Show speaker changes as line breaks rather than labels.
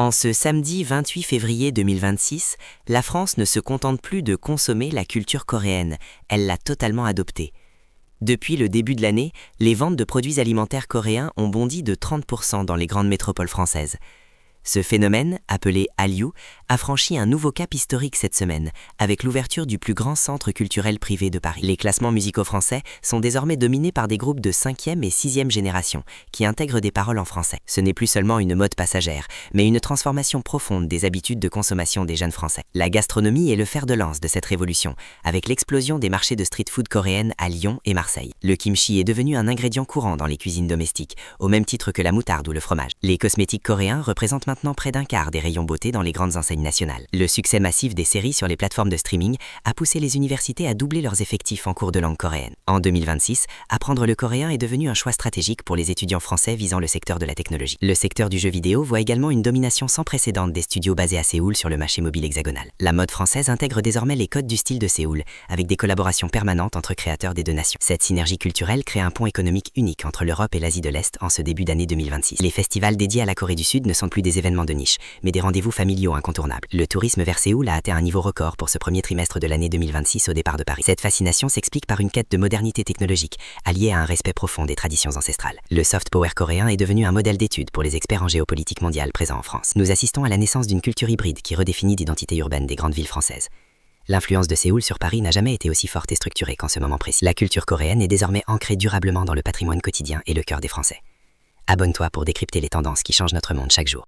En ce samedi 28 février 2026, la France ne se contente plus de consommer la culture coréenne, elle l'a totalement adoptée. Depuis le début de l'année, les ventes de produits alimentaires coréens ont bondi de 30% dans les grandes métropoles françaises. Ce phénomène, appelé Hallyu, a franchi un nouveau cap historique cette semaine, avec l'ouverture du plus grand centre culturel privé de Paris. Les classements musicaux français sont désormais dominés par des groupes de 5e et 6e génération, qui intègrent des paroles en français. Ce n'est plus seulement une mode passagère, mais une transformation profonde des habitudes de consommation des jeunes Français. La gastronomie est le fer de lance de cette révolution, avec l'explosion des marchés de street food coréennes à Lyon et Marseille. Le kimchi est devenu un ingrédient courant dans les cuisines domestiques, au même titre que la moutarde ou le fromage. Les cosmétiques coréens représentent maintenant près d'un quart des rayons beauté dans les grandes enseignes nationales. Le succès massif des séries sur les plateformes de streaming a poussé les universités à doubler leurs effectifs en cours de langue coréenne. En 2026, apprendre le coréen est devenu un choix stratégique pour les étudiants français visant le secteur de la technologie. Le secteur du jeu vidéo voit également une domination sans précédent des studios basés à Séoul sur le marché mobile hexagonal. La mode française intègre désormais les codes du style de Séoul, avec des collaborations permanentes entre créateurs des deux nations. Cette synergie culturelle crée un pont économique unique entre l'Europe et l'Asie de l'Est en ce début d'année 2026. Les festivals dédiés à la Corée du Sud ne sont plus des événements de niche, mais des rendez-vous familiaux incontournables. Le tourisme vers Séoul a atteint un niveau record pour ce premier trimestre de l'année 2026 au départ de Paris. Cette fascination s'explique par une quête de modernité technologique, alliée à un respect profond des traditions ancestrales. Le soft power coréen est devenu un modèle d'étude pour les experts en géopolitique mondiale présents en France. Nous assistons à la naissance d'une culture hybride qui redéfinit l'identité urbaine des grandes villes françaises. L'influence de Séoul sur Paris n'a jamais été aussi forte et structurée qu'en ce moment précis. La culture coréenne est désormais ancrée durablement dans le patrimoine quotidien et le cœur des Français. Abonne-toi pour décrypter les tendances qui changent notre monde chaque jour.